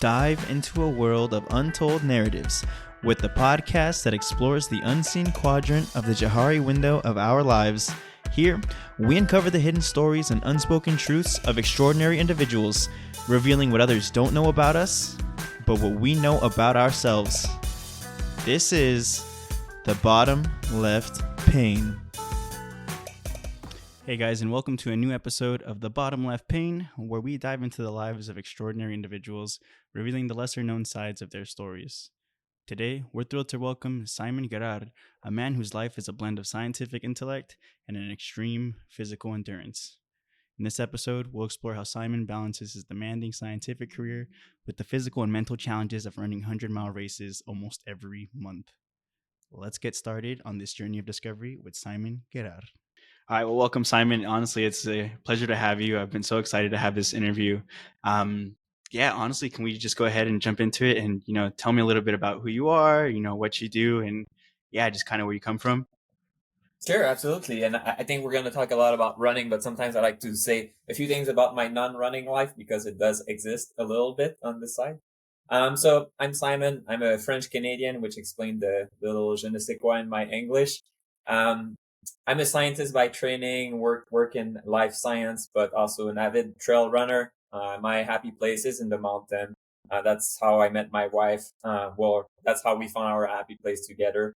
dive into a world of untold narratives with the podcast that explores the unseen quadrant of the Johari window of our lives. Here, we uncover the hidden stories and unspoken truths of extraordinary individuals, revealing what others don't know about us, but what we know about ourselves. This is the Bottom Left Pane. Hey guys, and welcome to a new episode of the Bottom Left Pane, where we dive into the lives of extraordinary individuals, revealing the lesser known sides of their stories. Today, we're thrilled to welcome Simon Guerard, a man whose life is a blend of scientific intellect and an extreme physical endurance. In this episode, we'll explore how Simon balances his demanding scientific career with the physical and mental challenges of running 100-mile races almost every month. Let's get started on this journey of discovery with Simon Guerard. All right, well, welcome, Simon. Honestly, it's a pleasure to have you. I've been so excited to have this interview. Honestly, can we just go ahead and jump into it and, tell me a little bit about who you are, what you do, and just kind of where you come from? Sure, absolutely. And I think we're going to talk a lot about running, but sometimes I like to say a few things about my non-running life because it does exist a little bit on the side. So I'm Simon. I'm a French Canadian, which explained the little je ne sais quoi in my English. I'm a scientist by training, work in life science, but also an avid trail runner. My happy place is in the mountain. That's how I met my wife. That's how we found our happy place together.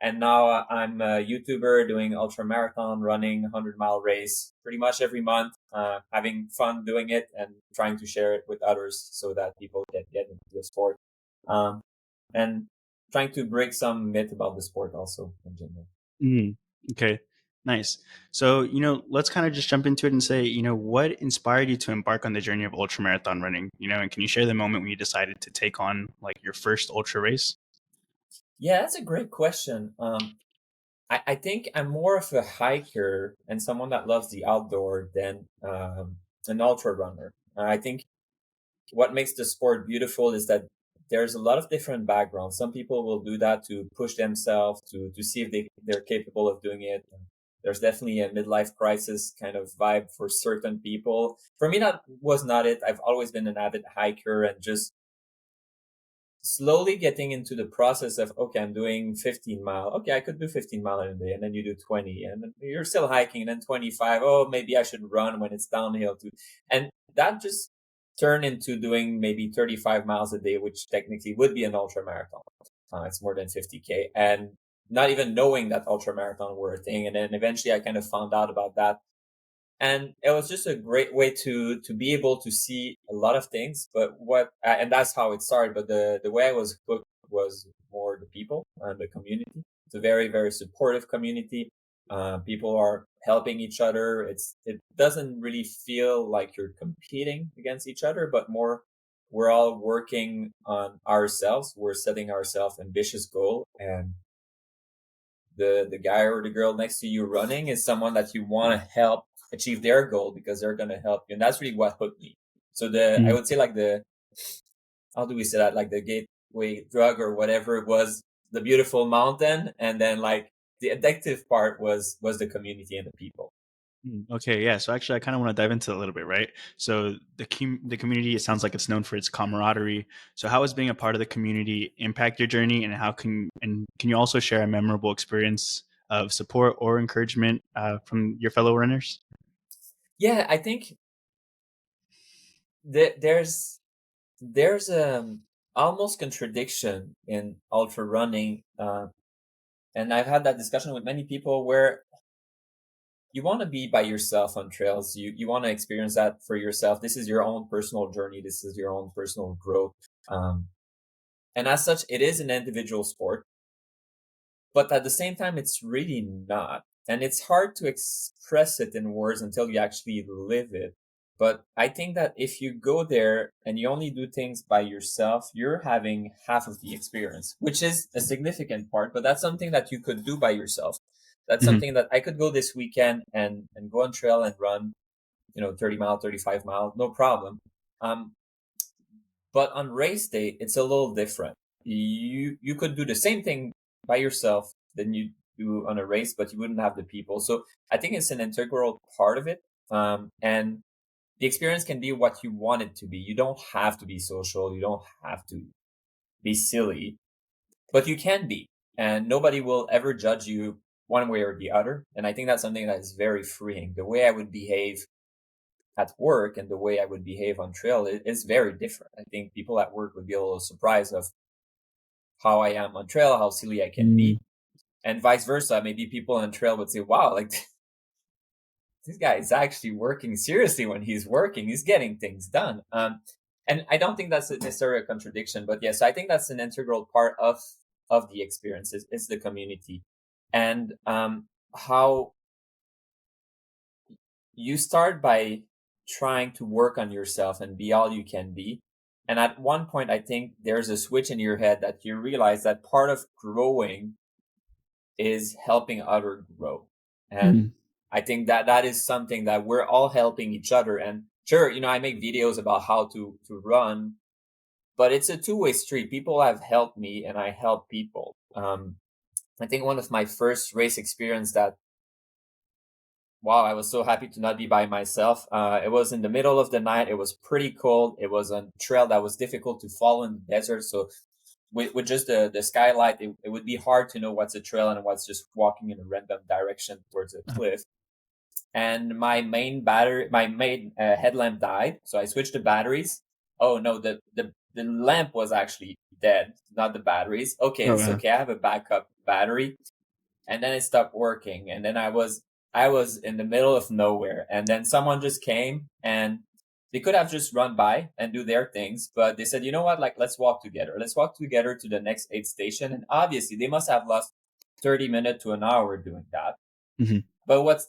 And now I'm a YouTuber doing ultra marathon, running 100-mile race pretty much every month, having fun doing it and trying to share it with others so that people can get into the sport. And trying to break some myth about the sport also in general. Okay, nice. So, let's kind of just jump into it and say, what inspired you to embark on the journey of ultramarathon running? And can you share the moment when you decided to take on like your first ultra race? Yeah, that's a great question. I think I'm more of a hiker and someone that loves the outdoor than an ultra runner. I think what makes the sport beautiful is that there's a lot of different backgrounds. Some people will do that to push themselves to see if they're capable of doing it. There's definitely a midlife crisis kind of vibe for certain people. For me, that was not it. I've always been an avid hiker and just slowly getting into the process of, okay, I'm doing 15 mile. Okay, I could do 15 mile in a day. And then you do 20 and then you're still hiking and then 25. Oh, maybe I should run when it's downhill too. And that just turned into doing maybe 35 miles a day, which technically would be an ultra marathon. It's more than 50K and not even knowing that ultra marathon were a thing. And then eventually I kind of found out about that. And it was just a great way to be able to see a lot of things. But and that's how it started. But the way I was hooked was more the people and the community. It's a very, very supportive community. People are helping each other. It doesn't really feel like you're competing against each other, but more we're all working on ourselves. We're setting ourselves ambitious goal, and the guy or the girl next to you running is someone that you want to help achieve their goal because they're going to help you. And that's really what hooked me. So I would say how do we say that? Like the gateway drug or whatever it was, the beautiful mountain. And then like the addictive part was the community and the people. Okay, yeah. So actually, I kind of want to dive into it a little bit, right? So the community, it sounds like it's known for its camaraderie. So how has being a part of the community impact your journey, and can you also share a memorable experience of support or encouragement from your fellow runners? Yeah, I think there's almost contradiction in ultra running, and I've had that discussion with many people where you want to be by yourself on trails. You want to experience that for yourself. This is your own personal journey. This is your own personal growth. And as such, it is an individual sport, but at the same time, it's really not. And it's hard to express it in words until you actually live it. But I think that if you go there and you only do things by yourself, you're having half of the experience, which is a significant part, but that's something that you could do by yourself. That's something that I could go this weekend and go on trail and run, 30 mile, 35 mile, no problem. But on race day, it's a little different. You could do the same thing by yourself than you do on a race, but you wouldn't have the people. So I think it's an integral part of it. And the experience can be what you want it to be. You don't have to be social. You don't have to be silly, but you can be, and nobody will ever judge you one way or the other. And I think that's something that is very freeing. The way I would behave at work and the way I would behave on trail is very different. I think people at work would be a little surprised of how I am on trail, how silly I can Mm. be, and vice versa. Maybe people on trail would say, "Wow, like this guy is actually working seriously when he's working. He's getting things done." And I don't think that's necessarily a contradiction, but yes, I think that's an integral part of the experience. Is the community, and how you start by trying to work on yourself and be all you can be. And at one point, I think there's a switch in your head that you realize that part of growing is helping other grow. And Mm. I think that that is something that we're all helping each other. And sure, I make videos about how to run, but it's a two-way street. People have helped me and I help people. I think one of my first race experience that, wow, I was so happy to not be by myself. It was in the middle of the night. It was pretty cold. It was a trail that was difficult to follow in the desert. So with just the skylight, it would be hard to know what's a trail and what's just walking in a random direction towards a cliff. And my main headlamp died. So I switched the batteries. Oh no, the lamp was actually dead, not the batteries. Okay, Oh, it's wow. okay. I have a backup battery, and then it stopped working. And then I was in the middle of nowhere, and then someone just came, and they could have just run by and do their things, but they said, you know what, like, let's walk together. Let's walk together to the next aid station. And obviously they must have lost 30 minutes to an hour doing that. Hmm. But what's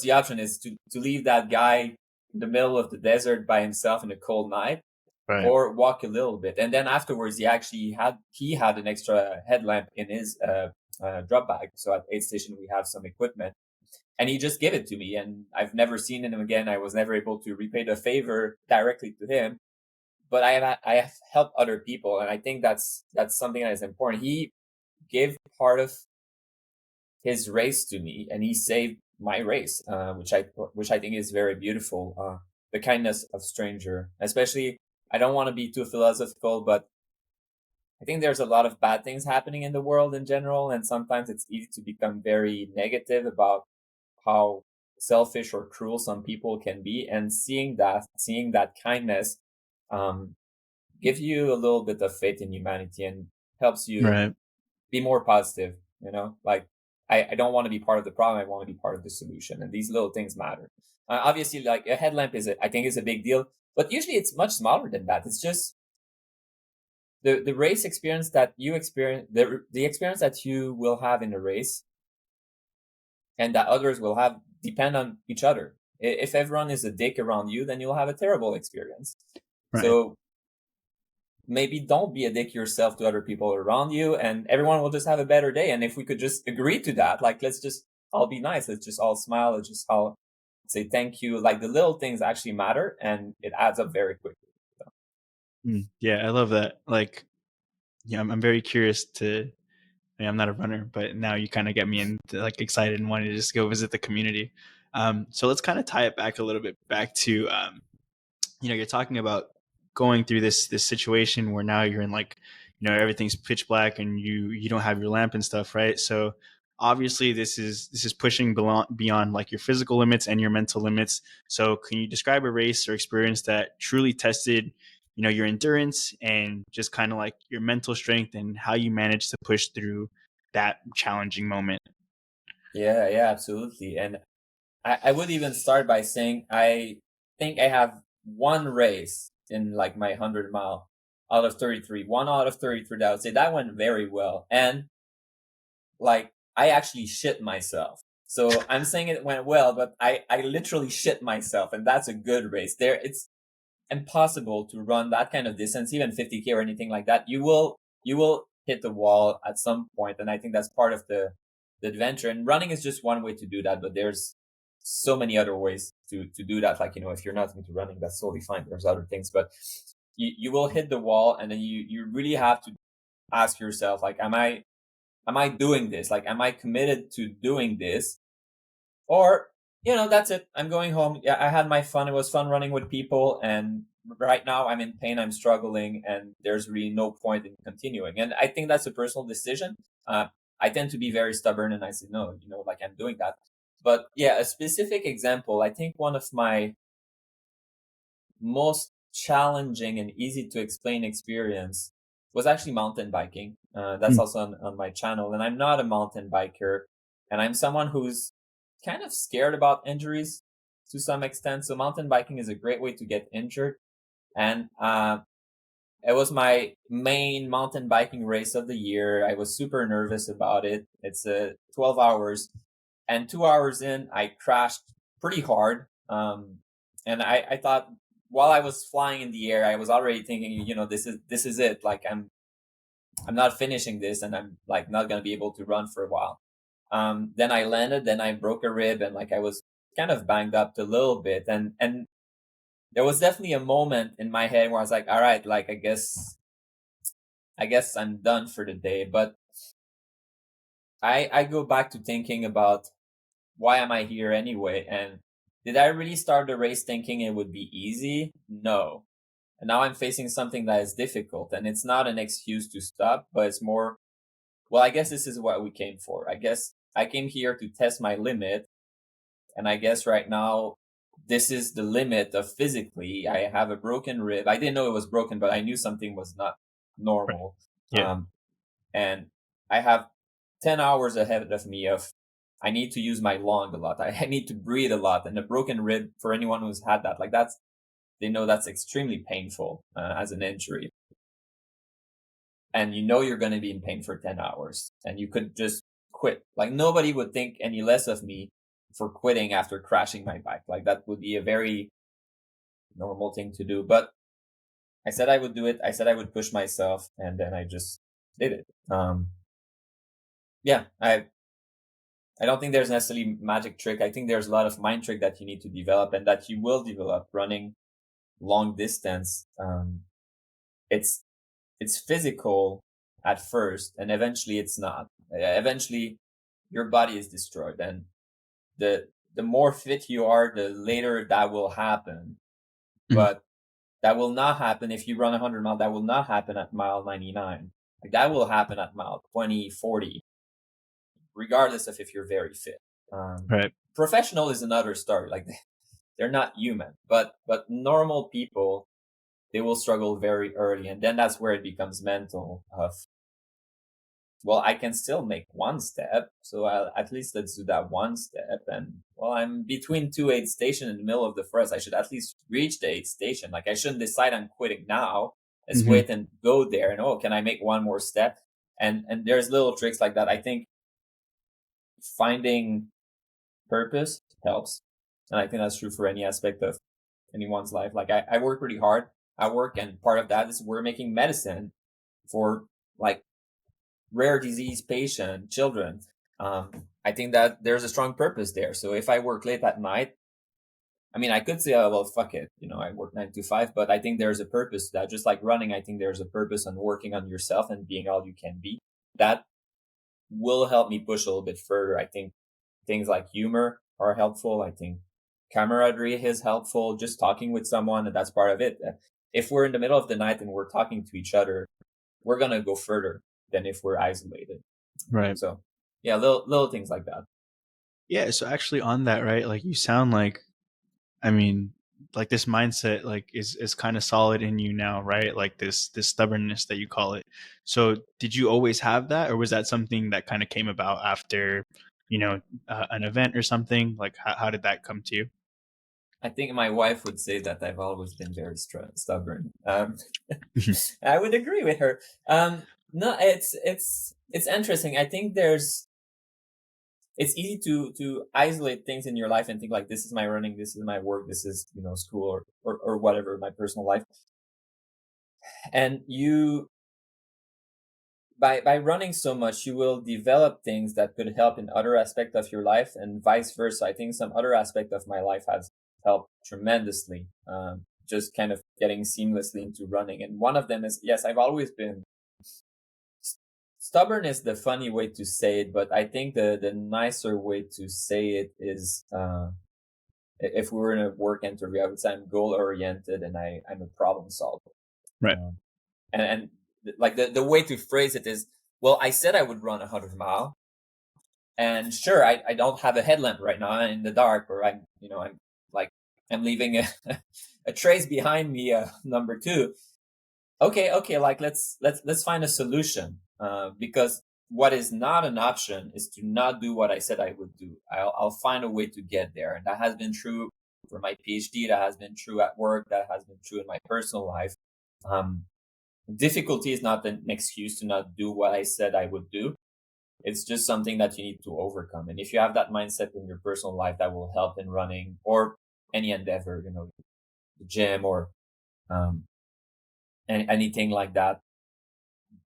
the option is to leave that guy in the middle of the desert by himself in a cold night, Right. or walk a little bit. And then afterwards, he had an extra headlamp in his drop bag. So at aid station, we have some equipment, and he just gave it to me. And I've never seen him again. I was never able to repay the favor directly to him, but I have helped other people, and I think that's something that is important. He gave part of his race to me, and he saved my race, which I think is very beautiful. The kindness of stranger, especially. I don't want to be too philosophical, but I think there's a lot of bad things happening in the world in general, and sometimes it's easy to become very negative about how selfish or cruel some people can be. And seeing that kindness, um, gives you a little bit of faith in humanity and helps you Right. be more positive. Like, I don't want to be part of the problem. I want to be part of the solution, and these little things matter. Obviously, like a headlamp I think is a big deal, but usually it's much smaller than that. It's just the race experience that you experience, the experience that you will have in the race and that others will have depend on each other. If everyone is a dick around you, then you'll have a terrible experience. Right. So maybe don't be a dick yourself to other people around you, and everyone will just have a better day. And if we could just agree to that, like, let's just all be nice. Let's just all smile. Let's just all say thank you. Like, the little things actually matter, and it adds up very quickly. So, Mm. Yeah, I love that. Like, yeah, I'm very curious to. I mean, I'm not a runner, but now you kind of get me into like excited and wanting to just go visit the community. So let's kind of tie it back a little bit back to you're talking about going through this situation where now you're in like everything's pitch black and you don't have your lamp and stuff, right? So obviously this is pushing beyond like your physical limits and your mental limits. So can you describe a race or experience that truly tested your endurance and just kind of like your mental strength and how you managed to push through that challenging moment? yeah, yeah, absolutely. And I would even start by saying I think I have one race in like my 100 mile out of 33, one out of 33 that I would say that went very well. And like, I actually shit myself. So I'm saying it went well, but I literally shit myself, and that's a good race. It's impossible to run that kind of distance, even 50K or anything like that. You will hit the wall at some point, and I think that's part of the adventure. And running is just one way to do that, but there's so many other ways to do that. Like, if you're not into running, that's totally fine. There's other things, but you will hit the wall, and then you really have to ask yourself, like, am I doing this? Like, am I committed to doing this? Or That's it. I'm going home. Yeah, I had my fun. It was fun running with people. And right now I'm in pain. I'm struggling. And there's really no point in continuing. And I think that's a personal decision. Uh, I tend to be very stubborn and I say, no, like I'm doing that. But yeah, a specific example, I think one of my most challenging and easy to explain experience was actually mountain biking. That's Mm. also on my channel. And I'm not a mountain biker. And I'm someone who's kind of scared about injuries to some extent. So mountain biking is a great way to get injured. And it was my main mountain biking race of the year. I was super nervous about it. It's 12 hours. And 2 hours in, I crashed pretty hard. And I thought while I was flying in the air, I was already thinking, this is it. Like I'm not finishing this, and I'm like not gonna be able to run for a while. Then I landed, then I broke a rib, and like I was kind of banged up a little bit, and there was definitely a moment in my head where I was like, all right, like I guess I'm done for the day. But I go back to thinking about why am I here anyway? And did I really start the race thinking it would be easy? No. And now I'm facing something that is difficult, and it's not an excuse to stop, but it's more, well, I guess this is what we came for. I guess I came here to test my limit. And I guess right now, this is the limit of physically. I have a broken rib. I didn't know it was broken, but I knew something was not Right. normal. Yeah. And I have 10 hours ahead of me of I need to use my lung a lot. I need to breathe a lot. And a broken rib, for anyone who's had that, like they know that's extremely painful as an injury. And you're going to be in pain for 10 hours and you could just quit. Like nobody would think any less of me for quitting after crashing my bike. Like that would be a very normal thing to do. But I said I would do it. I said I would push myself and then I just did it. Yeah, I don't think there's necessarily magic trick. I think there's a lot of mind trick that you need to develop and that you will develop running long distance. It's it's physical at first, and eventually it's not. Eventually, your body is destroyed, and the more fit you are, the later that will happen. Mm. But that will not happen if you run 100 miles. That will not happen at mile 99. Like that will happen at mile 20, 40, regardless of if you're very fit. Right. Professional is another story. Like they're not human, but normal people, they will struggle very early, and then that's where it becomes mental. Of well, I can still make one step, so at least let's do that one step. And well, I'm between two aid stations in the middle of the forest. I should at least reach the aid station. Like I shouldn't decide I'm quitting now. Let's Hmm. wait and go there. And can I make one more step? And there's little tricks like that. I think finding purpose helps, and I think that's true for any aspect of anyone's life. Like I work really hard at work, and part of that is we're making medicine for like rare disease patient children. I think that there's a strong purpose there. So if I work late at night, I mean, I could say, oh, well, fuck it. I work 9 to 5, but I think there's a purpose to that. Just like running, I think there's a purpose on working on yourself and being all you can be. That will help me push a little bit further. I think things like humor are helpful. I think camaraderie is helpful. Just talking with someone, and that's part of it. If we're in the middle of the night and we're talking to each other, we're going to go further than if we're isolated. Right. So yeah, little things like that. Yeah. So actually, on that, right? Like you sound like, I mean, like this mindset, like is kind of solid in you now, right? Like this stubbornness that you call it. So did you always have that, or was that something that kind of came about after, an event or something? Like how did that come to you? I think my wife would say that I've always been very stubborn. I would agree with her. No, it's interesting. I think it's easy to isolate things in your life and think like this is my running, this is my work, this is school or whatever, my personal life. And you by running so much, you will develop things that could help in other aspect of your life, and vice versa. I think some other aspect of my life has helped tremendously. Just kind of getting seamlessly into running, and one of them is, yes, I've always been stubborn. Is the funny way to say it, but I think the nicer way to say it is if we were in a work interview, I would say I'm goal oriented and I'm a problem solver. Right. Um, and like the way to phrase it is, well, I said I would run 100 mile, and sure, I don't have a headlamp right now in the dark, or I'm like I'm leaving a trace behind me, number two. Okay, like let's find a solution, because what is not an option is to not do what I said I would do. I'll find a way to get there, and that has been true for my PhD. That has been true at work. That has been true in my personal life. Um, Difficulty is not an excuse to not do what I said I would do. It's just something that you need to overcome. And if you have that mindset in your personal life, that will help in running or any endeavor, the gym or um, anything like that.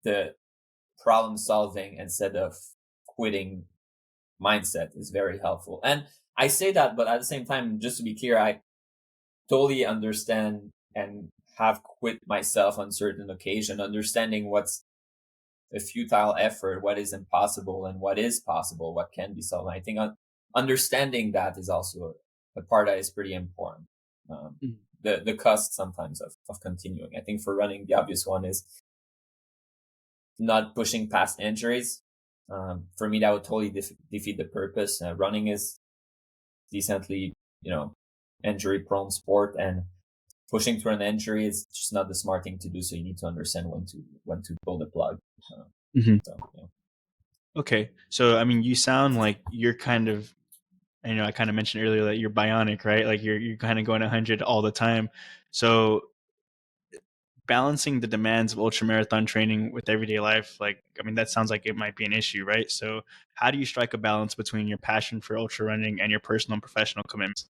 The problem solving instead of quitting mindset is very helpful. And I say that, but at the same time, just to be clear, I totally understand and have quit myself on certain occasion, understanding what's a futile effort, what is impossible and what is possible, what can be solved. And I think understanding that is also a part that is pretty important. The cost sometimes of continuing. I think for running, the obvious one is not pushing past injuries. For me, that would totally defeat the purpose. Running is decently, injury prone sport, and pushing through an injury is just not the smart thing to do. So you need to understand when to pull the plug. So, yeah. Okay. So, I mean, you sound like you're kind of, I kind of mentioned earlier that you're bionic, right? Like you're kind of going 100 all the time. So balancing the demands of ultra marathon training with everyday life, like, I mean, that sounds like it might be an issue, right? So how do you strike a balance between your passion for ultra running and your personal and professional commitments?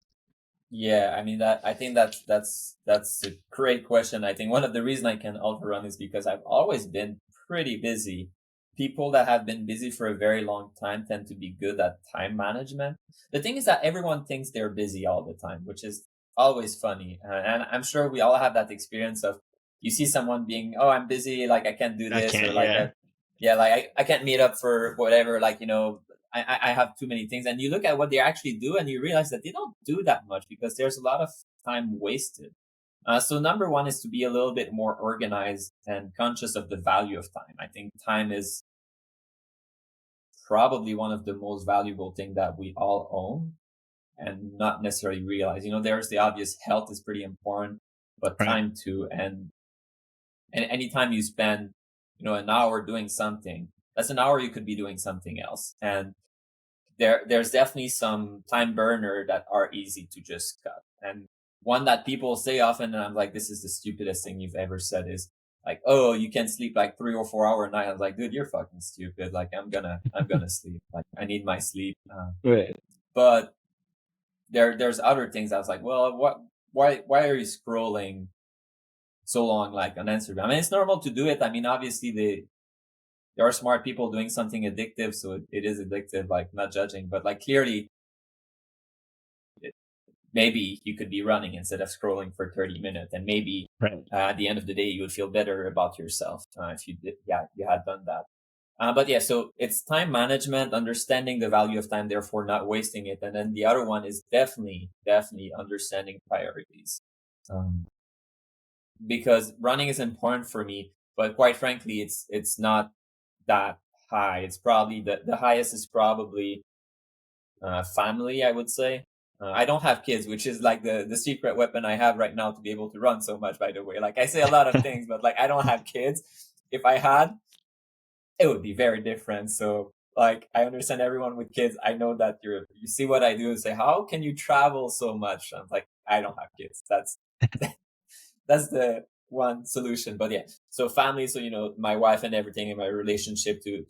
Yeah, I mean that. I think that's a great question. I think one of the reasons I can ultra run is because I've always been pretty busy. People that have been busy for a very long time tend to be good at time management. The thing is that everyone thinks they're busy all the time, which is always funny. And I'm sure we all have that experience of you see someone being, oh, I'm busy, like I can't do I this, or can't, like, yeah. yeah, like I can't meet up for whatever, like, I have too many things. And you look at what they actually do and you realize that they don't do that much because there's a lot of time wasted. So number one is to be a little bit more organized and conscious of the value of time. I think time is probably one of the most valuable thing that we all own and not necessarily realize. There's the obvious, health is pretty important, but Right. time too. And anytime you spend, an hour doing something, that's an hour you could be doing something else. And there's definitely some time burner that are easy to just cut. And one that people say often, and I'm like, this is the stupidest thing you've ever said, is like, oh, you can sleep like 3 or 4 hour a night. I was like, dude, you're fucking stupid. Like, I'm gonna sleep. Like, I need my sleep. Right. But there's other things. I was like, well, why are you scrolling so long, like on Instagram? I mean, it's normal to do it. I mean, obviously there are smart people doing something addictive, so it is addictive, like not judging, but like clearly maybe you could be running instead of scrolling for 30 minutes, and maybe Right. at the end of the day you would feel better about yourself if you had done that. But yeah, so it's time management, understanding the value of time, therefore not wasting it. And then the other one is definitely understanding priorities, because running is important for me, but quite frankly it's not that high. It's probably the highest is probably family, I would say. I don't have kids, which is like the secret weapon I have right now to be able to run so much, by the way. Like I say a lot of things, but like I don't have kids. If I had, it would be very different. So like I understand everyone with kids. I know that you see what I do and say, how can you travel so much? I'm like, I don't have kids. That's the one solution. But yeah, so family, so my wife and everything, and my relationship to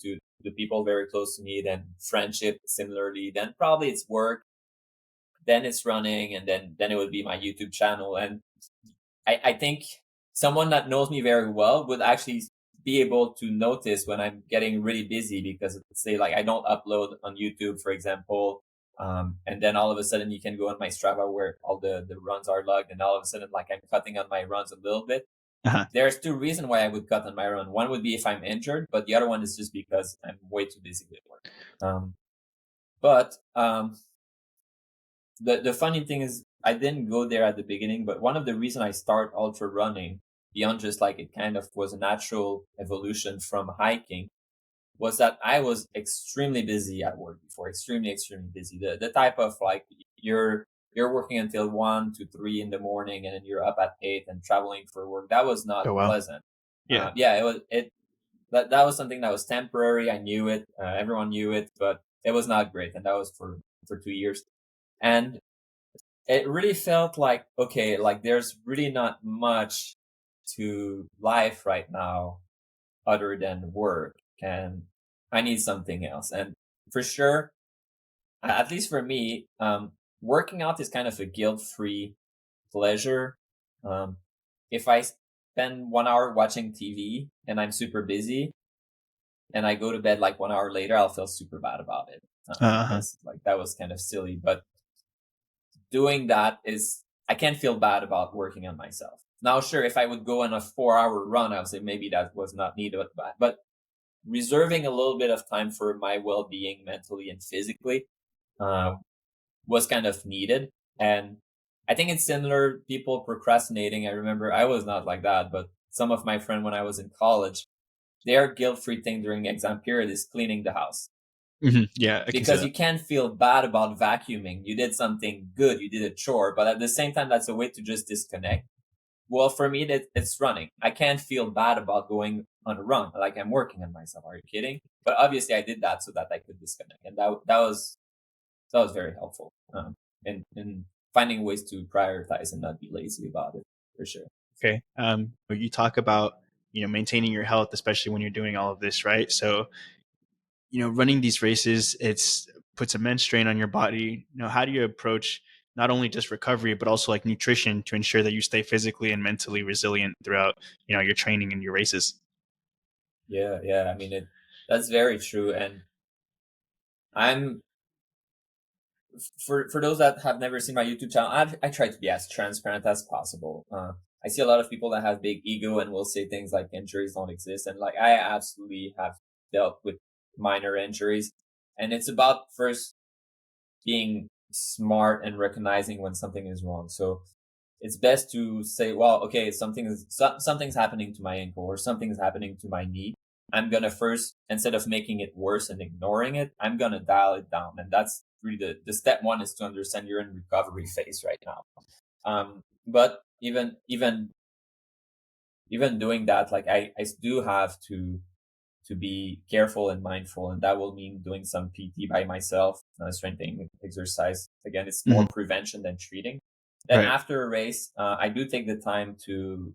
the people very close to me, then friendship similarly, then probably it's work, then it's running, and then it would be my YouTube channel. And I think someone that knows me very well would actually be able to notice when I'm getting really busy, because say like I don't upload on YouTube, for example. And then all of a sudden you can go on my Strava where all the runs are logged, and all of a sudden like I'm cutting on my runs a little bit. Uh-huh. There's two reasons why I would cut on my run. One would be if I'm injured, but the other one is just because I'm way too busy with work. But the funny thing is I didn't go there at the beginning, but one of the reason I start ultra running beyond just like it kind of was a natural evolution from hiking was that I was extremely busy at work before, extremely busy. The type of like you're you're working until 1 to 3 in the morning and then you're up at 8 and traveling for work. That was not Oh wow. pleasant. Yeah. Yeah, that was something that was temporary. I knew it. Everyone knew it, but it was not great. And that was for 2 years. And it really felt like, okay, like there's really not much to life right now other than work. And I need something else. And for sure, at least for me, working out is kind of a guilt-free pleasure. Um, if I spend 1 hour watching TV and I'm super busy and I go to bed like 1 hour later, I'll feel super bad about it Uh-huh. because like that was kind of silly. But doing that is, I can't feel bad about working on myself. Now, sure, if I would go on a 4 hour run, I would say maybe that was not needed, but reserving a little bit of time for my well being mentally and physically uh, was kind of needed. And I think it's similar, people procrastinating. I remember I was not like that, but some of my friends when I was in college, their guilt free thing during exam period is cleaning the house Yeah, I can see because that. you can't feel bad about vacuuming. You did something good, you did a chore, but at the same time, that's a way to just disconnect. Well, for me, it's running. I can't feel bad about going on a run. Like I'm working on myself. Are you kidding? But obviously, I did that so that I could disconnect, and that was very helpful. In finding ways to prioritize and not be lazy about it, for sure. Okay. You talk about, maintaining your health, especially when you're doing all of this, right? So, running these races, it's puts immense strain on your body. How do you approach not only just recovery, but also like nutrition to ensure that you stay physically and mentally resilient throughout, your training and your races? Yeah, yeah. I mean, that's very true. And I'm for those that have never seen my YouTube channel, I try to be as transparent as possible. I see a lot of people that have big ego and will say things like injuries don't exist, and like I absolutely have dealt with minor injuries, and it's about first being smart and recognizing when something is wrong. So it's best to say, well, okay, something's happening to my ankle or something's happening to my knee. I'm gonna first, instead of making it worse and ignoring it, I'm gonna dial it down. And that's really the step one is to understand you're in recovery phase right now. But even doing that, like I do have to be careful and mindful, and that will mean doing some PT by myself, strengthening exercise. Again, it's more Hmm. prevention than treating. Then Right. after a race, I do take the time to.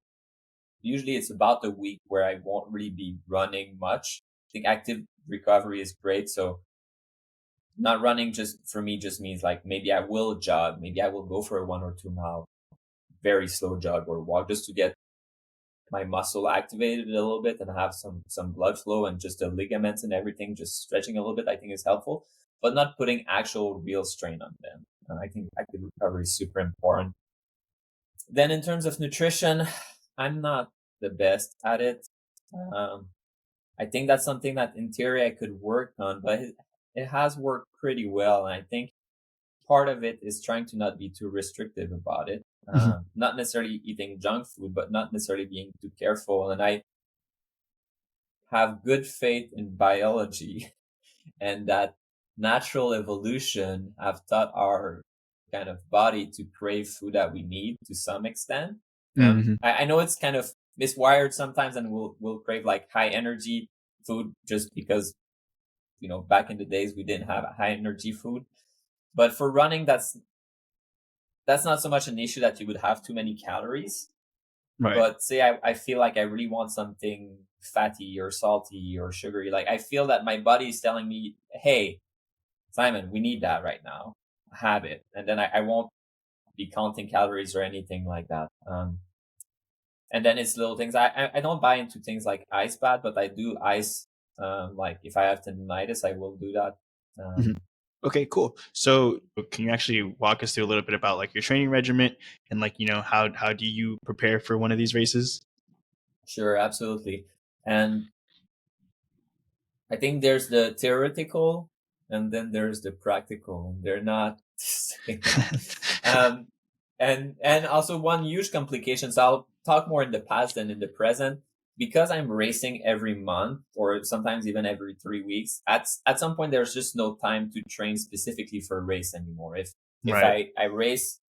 Usually, it's about a week where I won't really be running much. I think active recovery is great, so not running just for me just means like maybe I will jog, maybe I will go for a 1 or 2 mile, very slow jog or walk just to get my muscle activated a little bit and have some blood flow and just the ligaments and everything just stretching a little bit. I think is helpful, but not putting actual real strain on them. I think active recovery is super important. Then in terms of nutrition, I'm not the best at it. Um, I think that's something that in theory I could work on, but it has worked pretty well. And I think part of it is trying to not be too restrictive about it. Hmm. Not necessarily eating junk food, but not necessarily being too careful. And I have good faith in biology and that natural evolution have taught our kind of body to crave food that we need to some extent. Hmm. I know it's kind of miswired sometimes and we'll crave like high energy food just because, back in the days we didn't have high energy food. But for running, that's not so much an issue that you would have too many calories. Right. But say I feel like I really want something fatty or salty or sugary. Like I feel that my body is telling me, hey, Simon, we need that right now. Have it. And then I won't be counting calories or anything like that. And then it's little things. I don't buy into things like ice bath, but I do ice. Like if I have tendonitis, I will do that. Hmm. Um, Okay, cool. So can you actually walk us through a little bit about like your training regimen and like, how do you prepare for one of these races? sure, absolutely. And I think there's the theoretical and then there's the practical. They're not um, and also one huge complication. So I'll talk more in the past than in the present because I'm racing every month or sometimes even every 3 weeks. At some point, there's just no time to train specifically for a race anymore. If Right. I race,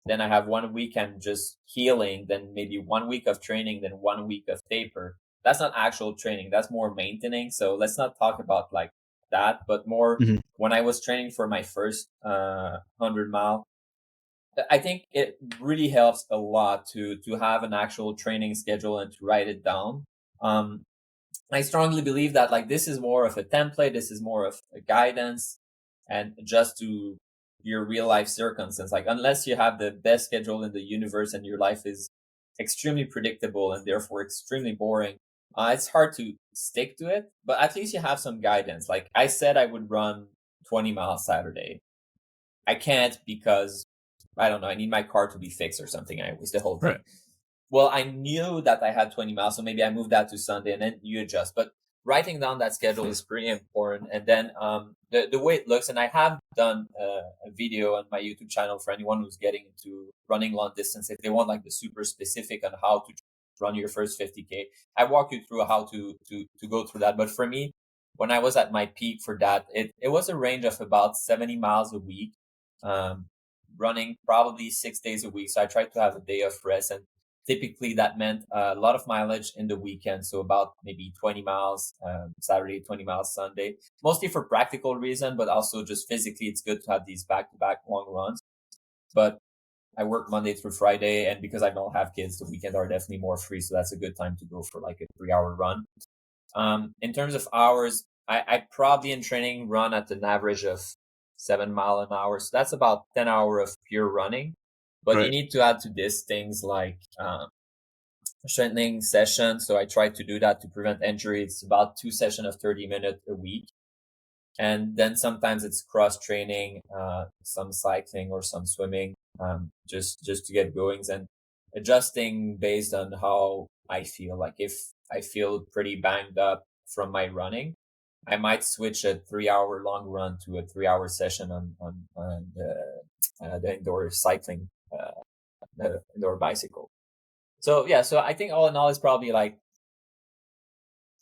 then I have 1 week I'm just healing, then maybe 1 week of training, then 1 week of taper. That's not actual training. That's more maintaining. So let's not talk about like that, but more Mhm. when I was training for my first 100 mile. I think it really helps a lot to have an actual training schedule and to write it down. Um, I strongly believe that like this is more of a template, this is more of a guidance, and just to your real life circumstance. Like unless you have the best schedule in the universe and your life is extremely predictable and therefore extremely boring, it's hard to stick to it. But at least you have some guidance. Like I said, I would run 20 miles Saturday. I can't because I don't know. I need my car to be fixed or something. I was the whole Right. thing. Well, I knew that I had 20 miles, so maybe I moved that to Sunday and then you adjust. But writing down that schedule is pretty important. And then the way it looks, and I have done a video on my YouTube channel for anyone who's getting into running long distance. If they want like the super specific on how to run your first 50K, I walk you through how to go through that. But for me, when I was at my peak for that, it was a range of about 70 miles a week, um, running probably 6 days a week. So I tried to have a day of rest and typically that meant a lot of mileage in the weekend. So about maybe 20 miles Saturday, 20 miles Sunday, mostly for practical reason, but also just physically, it's good to have these back-to-back long runs. But I work Monday through Friday. And because I don't have kids, the weekends are definitely more free. So that's a good time to go for like a 3 hour run. In terms of hours, I probably in training run at an average of 7 mile an hour. So that's about 10 hour of pure running. But you Right. need to add to this things like strengthening session. So I try to do that to prevent injury. It's about 2 sessions of 30 minutes a week. And then sometimes it's cross training, some cycling or some swimming, just to get goings and adjusting based on how I feel. Like if I feel pretty banged up from my running, I might switch a 3 hour long run to a 3 hour session on the indoor cycling, the indoor bicycle. So yeah, so I think all in all, it's probably like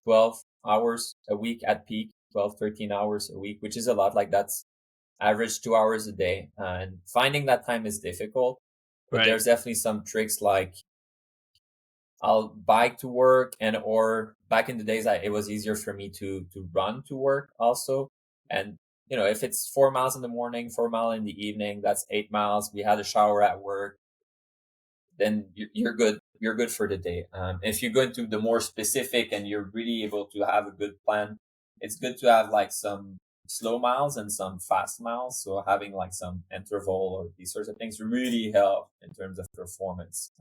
12 hours a week at peak, 12, 13 hours a week, which is a lot. Like that's average 2 hours a day. And finding that time is difficult, but Right. there's definitely some tricks like I'll bike to work and or back in the days, it was easier for me to run to work also. And if it's 4 miles in the morning, 4 mile in the evening, that's 8 miles. We had a shower at work, then you're good. You're good for the day. If you go into the more specific and you're really able to have a good plan, it's good to have like some slow miles and some fast miles. So having like some interval or these sorts of things really help in terms of performance.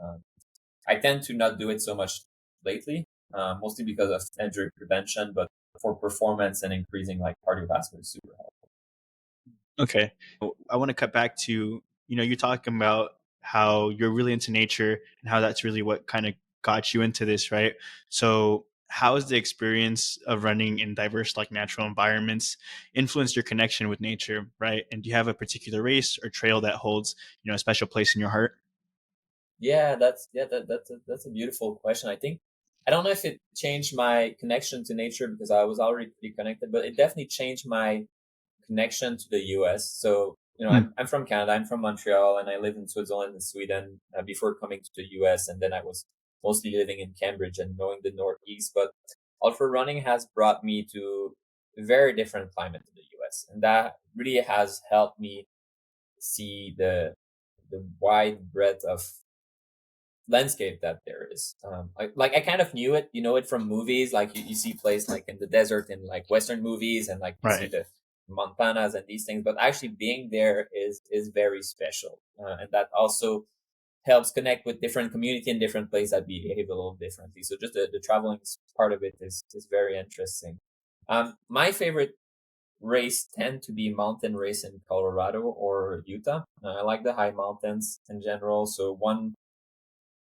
I tend to not do it so much lately, mostly because of injury prevention, but for performance and increasing like cardiovascular is super helpful. Okay. I want to cut back to, you're talking about how you're really into nature and how that's really what kind of got you into this, right? So, how has the experience of running in diverse, like natural environments, influenced your connection with nature, right? And do you have a particular race or trail that holds, a special place in your heart? Yeah, that's a beautiful question. I think I don't know if it changed my connection to nature because I was already pretty connected, but it definitely changed my connection to the US. So, Hmm. I'm from Canada, I'm from Montreal, and I lived in Switzerland and Sweden before coming to the US. And then I was mostly living in Cambridge and knowing the Northeast. But ultra running has brought me to a very different climate in the US. And that really has helped me see the wide breadth of landscape that there is. I kind of knew it, from movies. Like you see places like in the desert in like Western movies, and like you see Right. the Montanas and these things. But actually being there is very special, and that also helps connect with different community in different places that behave a little differently. So just the traveling part of it is very interesting. My favorite race tend to be mountain race in Colorado or Utah. I like the high mountains in general. So one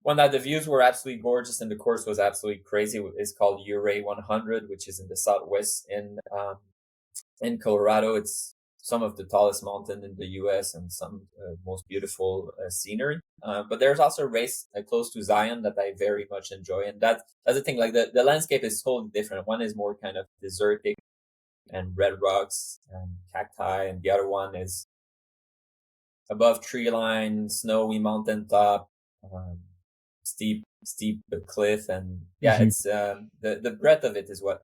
that the views were absolutely gorgeous and the course was absolutely crazy is called Uray 100, which is in the southwest in Colorado. It's some of the tallest mountain in the US and some most beautiful scenery. But there's also a race close to Zion that I very much enjoy. And that's the thing, like the landscape is totally different. One is more kind of desertic and red rocks and cacti, and the other one is above tree line, snowy mountaintop, steep cliff, and yeah, Hmm. it's the breadth of it is what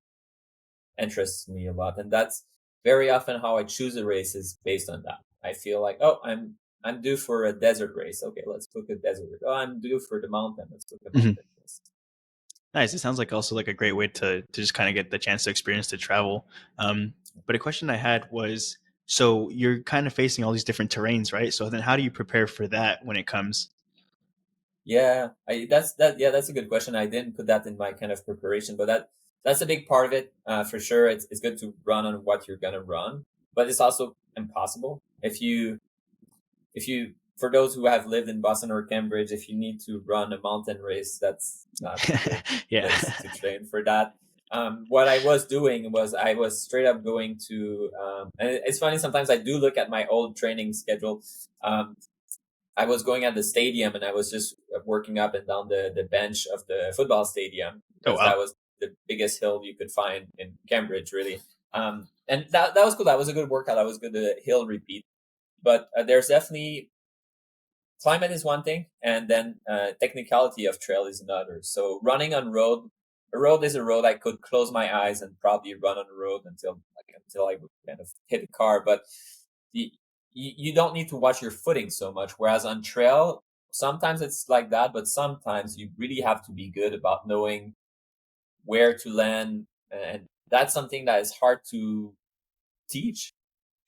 interests me a lot, and that's very often how I choose a race is based on that. I feel like, oh, I'm due for a desert race. Okay, let's book a desert race. Oh, I'm due for the mountain. Let's book a Hmm. mountain race. Nice. It sounds like also like a great way to just kind of get the chance to experience to travel. But a question I had was, so you're kind of facing all these different terrains, right? So then how do you prepare for that when it comes? Yeah, that's a good question. I didn't put that in my kind of preparation, but that's a big part of it. For sure, it's good to run on what you're gonna run, but it's also impossible if you for those who have lived in Boston or Cambridge, if you need to run a mountain race, that's not a good Yeah. place to train for that. What I was doing was I was straight up going to, and it's funny, sometimes I do look at my old training schedule. Um, I was going at the stadium and I was just working up and down the bench of the football stadium Oh because wow. that was the biggest hill you could find in Cambridge, really. And that was cool. That was a good workout. That was good hill repeat. But there's definitely climate is one thing, and then technicality of trail is another. So running on road, a road is a road. I could close my eyes and probably run on the road until I would kind of hit a car. But the, you don't need to watch your footing so much. Whereas on trail, sometimes it's like that, but sometimes you really have to be good about knowing where to land, and that's something that is hard to teach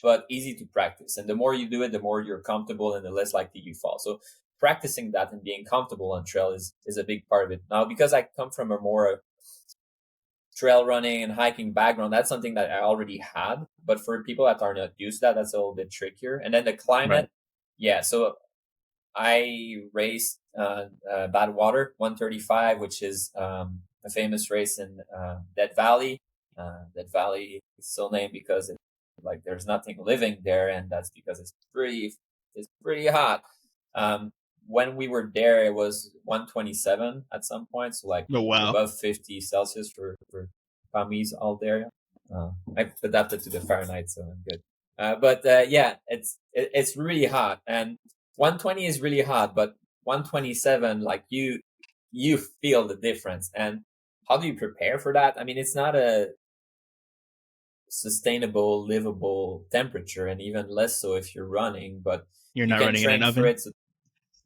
but easy to practice. And the more you do it, the more you're comfortable and the less likely you fall. So practicing that and being comfortable on trail is a big part of it. Now, because I come from a more trail running and hiking background, that's something that I already had. But for people that are not used to that, that's a little bit trickier. And then the Right. climate, yeah. So I raced Badwater 135, which is a famous race in Dead Valley. Dead Valley is so named because like there's nothing living there, and that's because it's pretty hot. Um, when we were there, it was 127 at some point, so like Oh wow. above 50 Celsius for Pamis all there. I adapted to the Fahrenheit, so I'm good. But yeah, it's really hot, and 120 is really hot, but 127, like you feel the difference. And how do you prepare for that? I mean, it's not a sustainable, livable temperature, and even less so if you're running, but You're you not can running in an train for oven? it. So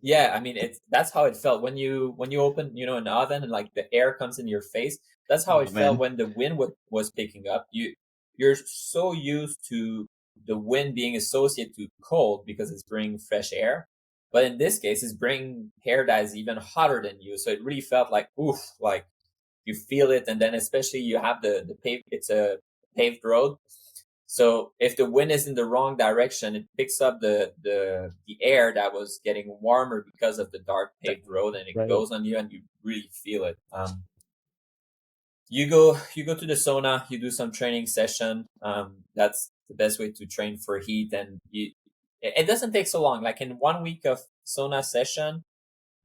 yeah, I mean, it's that's how it felt when you open, an oven and like the air comes in your face. That's how it Oh felt man. when the wind was picking up. You're so used to the wind being associated to cold because it's bringing fresh air, but in this case, it's bringing air that is even hotter than you. So it really felt like oof, like you feel it, and then especially you have the paved. It's a paved road, so if the wind is in the wrong direction, it picks up the air that was getting warmer because of the dark paved road, and it Right. goes on you, and you really feel it. You go to the sauna, you do some training session. That's the best way to train for heat, and it doesn't take so long. Like in 1 week of sauna session,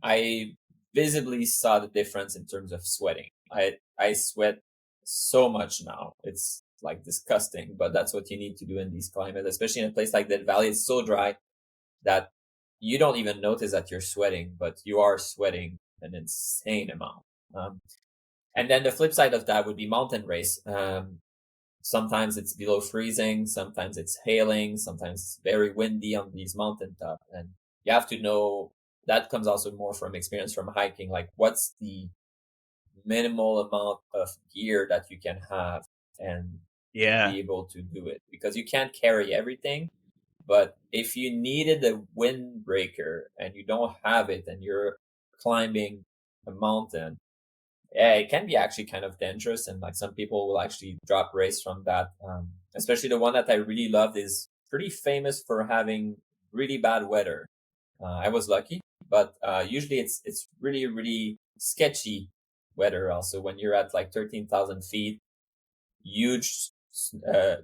I visibly saw the difference in terms of sweating. I sweat so much now. It's like disgusting, but that's what you need to do in these climates, especially in a place like that valley. It's so dry that you don't even notice that you're sweating, but you are sweating an insane amount. Um, and then the flip side of that would be mountain race. Sometimes it's below freezing, sometimes it's hailing, sometimes it's very windy on these mountaintops, and you have to know that comes also more from experience from hiking. Like, what's the minimal amount of gear that you can have and Yeah. be able to do it? Because you can't carry everything. But if you needed a windbreaker and you don't have it and you're climbing a mountain, yeah, it can be actually kind of dangerous, and like some people will actually drop race from that. Especially the one that I really loved is pretty famous for having really bad weather. I was lucky, but usually it's really really sketchy weather. Also, when you're at like 13,000 feet, huge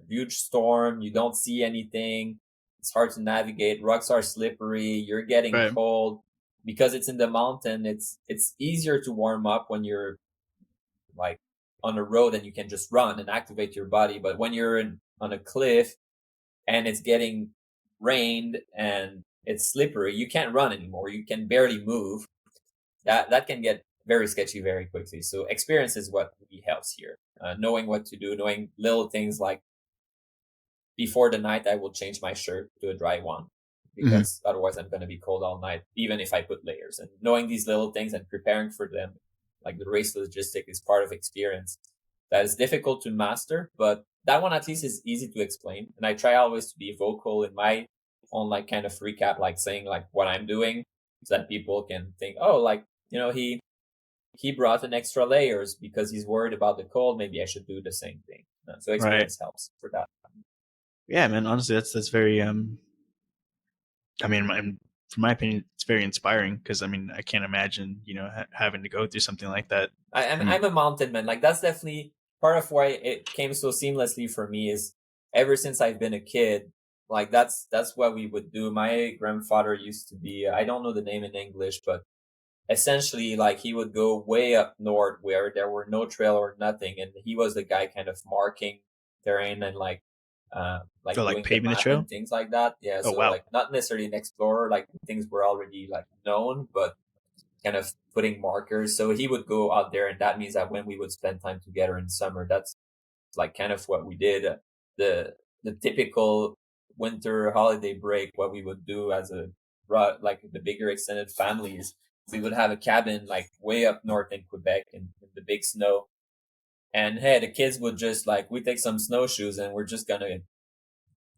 huge storm. You don't see anything. It's hard to navigate. Rocks are slippery. You're getting Right. cold because it's in the mountain. It's easier to warm up when you're like on a road and you can just run and activate your body. But when you're on a cliff and it's getting rained and it's slippery, you can't run anymore. You can barely move. That can get very sketchy very quickly. So experience is what really helps here. Knowing what to do, knowing little things like before the night, I will change my shirt to a dry one Mhm. because otherwise I'm going to be cold all night, even if I put layers. And knowing these little things and preparing for them, like the race logistic, is part of experience that is difficult to master, but that one at least is easy to explain. And I try always to be vocal in my own like kind of recap, like saying like what I'm doing so that people can think, oh, like, he brought in extra layers because he's worried about the cold. Maybe I should do the same thing. So Right. experience helps for that. Yeah, man. Honestly, that's very. I mean, from my opinion, it's very inspiring because I mean, I can't imagine having to go through something like that. I'm I mean, I'm a mountain man. Like that's definitely part of why it came so seamlessly for me is ever since I've been a kid, like that's what we would do. My grandfather used to be, I don't know the name in English, but essentially like he would go way up north where there were no trail or nothing, and he was the guy kind of marking terrain and like oh, like doing the paving the map trail. and things like that. Yeah, Oh, so wow. like not necessarily an explorer, like things were already like known, but kind of putting markers. So he would go out there, and that means that when we would spend time together in summer, that's like kind of what we did. The the typical winter holiday break, what we would do as a like the bigger extended families, we would have a cabin like way up north in Quebec in the big snow. And hey, the kids would just like we take some snowshoes and we're just gonna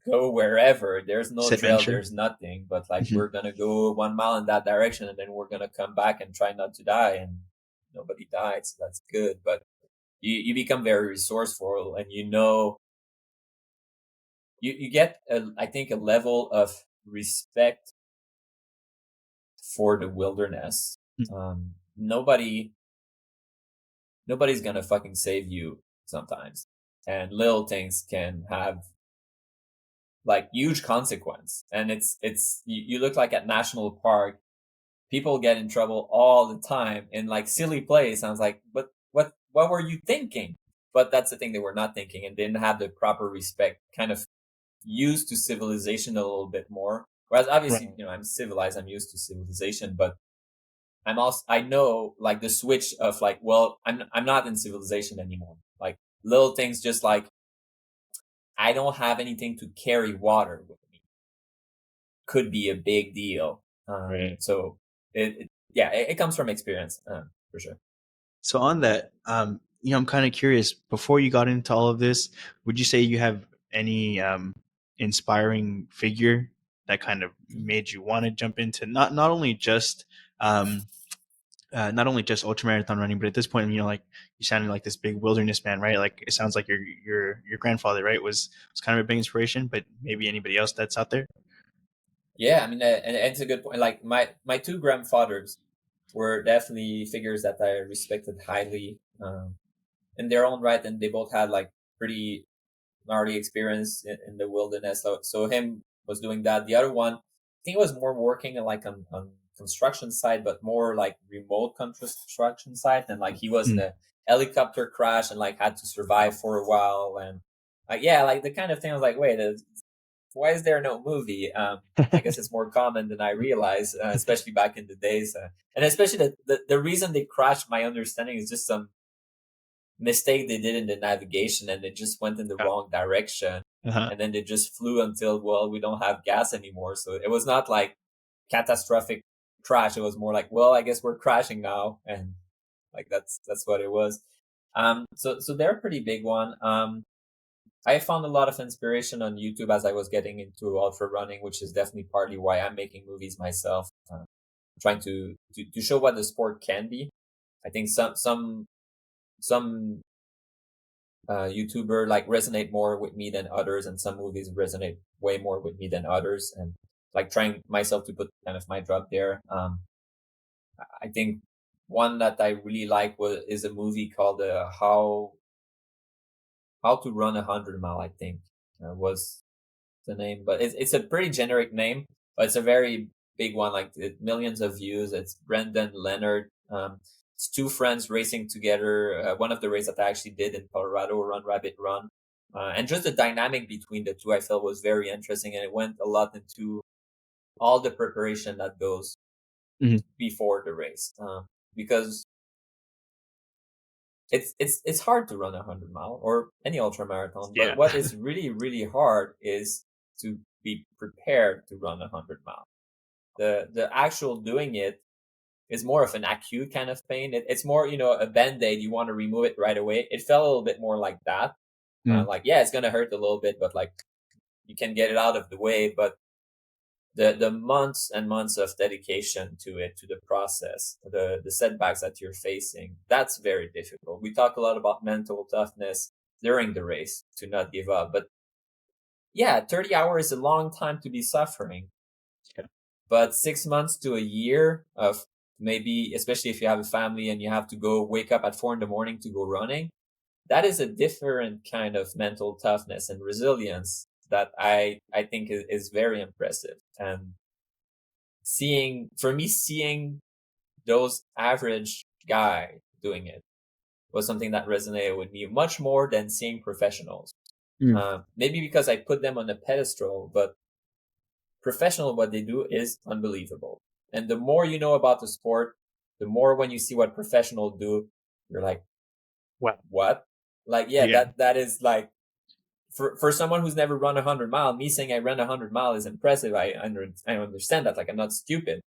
go wherever. There's no Just trail, adventure. there's nothing, but like Mhm. we're gonna go 1 mile in that direction and then we're gonna come back and try not to die. And nobody died, so that's good. But you become very resourceful, and you get I think a level of respect for the wilderness. Nobody nobody's gonna fucking save you sometimes, and little things can have like huge consequence. And you look like at national park, people get in trouble all the time in like silly plays. I was like, but what were you thinking? But that's the thing, they were not thinking and didn't have the proper respect, kind of used to civilization a little bit more. Whereas obviously, Right. I'm civilized, I'm used to civilization, but I know like the switch of like, well, I'm not in civilization anymore. Like little things, just like I don't have anything to carry water with me, could be a big deal. Right. So yeah, it comes from experience, for sure. So on that, I'm kind of curious. Before you got into all of this, would you say you have any inspiring figure that kind of made you want to jump into not only just um, not only just ultramarathon running, but at this point, like you sounded like this big wilderness man, right? Like it sounds like your grandfather, right, was kind of a big inspiration, but maybe anybody else that's out there. Yeah, I mean, and it's a good point. Like my two grandfathers were definitely figures that I respected highly, in their own right, and they both had like pretty gnarly experience in the wilderness. So him was doing that. The other one, I think, was more working like on construction side, but more like remote construction side. And like he was in Mm. a helicopter crash and like had to survive for a while. And yeah, like the kind of thing I was like, wait, why is there no movie? I guess it's more common than I realize, especially back in the days. And especially the reason they crashed, my understanding, is just some mistake they did in the navigation and they just went in the Yeah. wrong direction. Uh-huh. And then they just flew until, well, we don't have gas anymore. So it was not like catastrophic crash. It was more like, well, I guess we're crashing now. And like, that's what it was. So they're a pretty big one. I found a lot of inspiration on YouTube as I was getting into ultra running, which is definitely partly why I'm making movies myself, trying to show what the sport can be. I think some YouTuber like resonate more with me than others, and some movies resonate way more with me than others. And like trying myself to put kind of my drop there. I think one that I really like is a movie called How to Run 100 Mile, I think, was the name, but it's a pretty generic name, but it's a very big one, like millions of views. It's Brendan Leonard. It's two friends racing together. One of the races that I actually did in Colorado, Run Rabbit Run. And just the dynamic between the two, I felt was very interesting. And it went a lot into all the preparation that goes before the race. Because it's hard to run 100 mile or any ultra marathon, but what is really, really hard is to be prepared to run 100 mile. The actual doing it is more of an acute kind of pain. It's more, a band-aid. You want to remove it right away. It felt a little bit more like that. Like, yeah, it's going to hurt a little bit, but like you can get it out of the way. But the months and months of dedication to it, to the process, the setbacks that you're facing, that's very difficult. We talk a lot about mental toughness during the race to not give up. But yeah, 30 hours is a long time to be suffering. Yeah. But 6 months to a year of maybe, especially if you have a family and you have to go wake up at 4 a.m. to go running, that is a different kind of mental toughness and resilience that I think is very impressive. And seeing those average guy doing it was something that resonated with me much more than seeing professionals. Maybe because I put them on a pedestal, but professional, what they do is unbelievable. And the more you know about the sport, the more when you see what professionals do, you're like, what? Like, yeah. that is like, for someone who's never run 100 mile, me saying I ran 100 mile is impressive. I understand that. Like, I'm not stupid.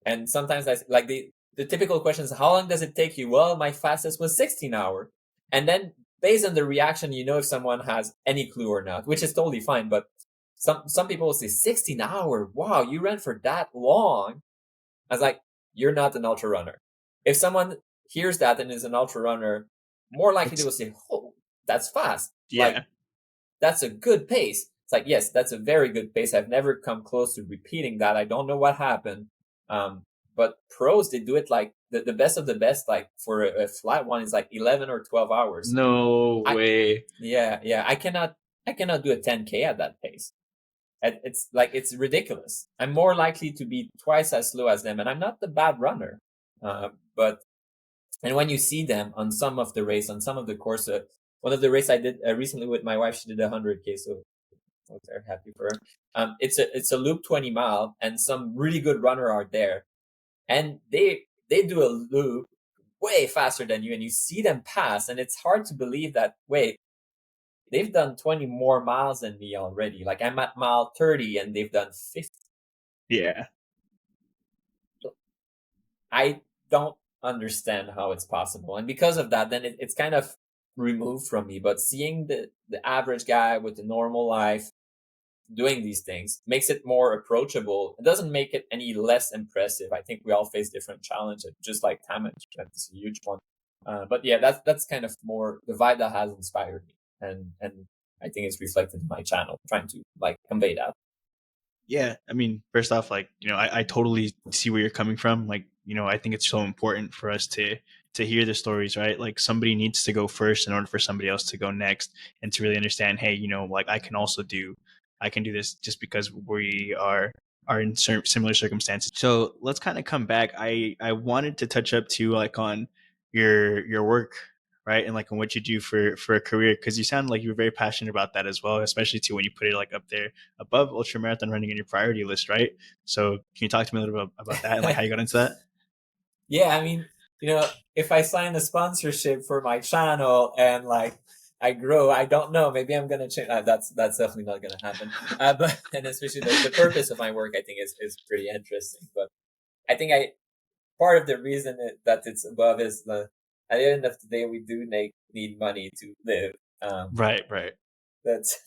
And sometimes like the typical question is, how long does it take you? Well, my fastest was 16 hours. And then based on the reaction, if someone has any clue or not, which is totally fine. But some people will say 16 hours. Wow, you ran for that long. I was like, you're not an ultra runner. If someone hears that and is an ultra runner, more likely they will say, oh, that's fast. Yeah. Like, that's a good pace. It's like, yes, that's a very good pace. I've never come close to repeating that. I don't know what happened. But pros, they do it like the best of the best, like for a flat one is like 11 or 12 hours. No way. Yeah. I cannot do a 10K at that pace. It's like, it's ridiculous. I'm more likely to be twice as slow as them, and I'm not the bad runner. And when you see them on some of the race, on some of the course, one of the race I did recently with my wife, she did 100K, so I was very happy for her. It's a loop 20 mile, and some really good runner are there, and they do a loop way faster than you, and you see them pass, and it's hard to believe that, wait, they've done 20 more miles than me already. Like, I'm at mile 30 and they've done 50. Yeah. I don't understand how it's possible. And because of that, then it's kind of removed from me. But seeing the average guy with a normal life doing these things makes it more approachable. It doesn't make it any less impressive. I think we all face different challenges, just like Tamage. That's a huge one. But yeah, that's kind of more the vibe that has inspired me. And I think it's reflected in my channel, trying to like convey that. Yeah, I mean, first off, like, I totally see where you're coming from. Like, I think it's so important for us to hear the stories, right? Like, somebody needs to go first in order for somebody else to go next, and to really understand, hey, like, I can do this just because we are in similar circumstances. So let's kind of come back. I wanted to touch up too, like, on your work, right, and like on what you do for a career, because you sound like you were very passionate about that as well, especially too when you put it like up there above ultra marathon running in your priority list, right? So can you talk to me a little bit about that and like how you got into that? Yeah, I mean, if I sign a sponsorship for my channel and like I grow, I don't know, maybe I'm gonna change. That's definitely not gonna happen. But and especially the purpose of my work, I think is pretty interesting. But I think part of the reason that it's above is at the end of the day, we do need money to live. Right. That's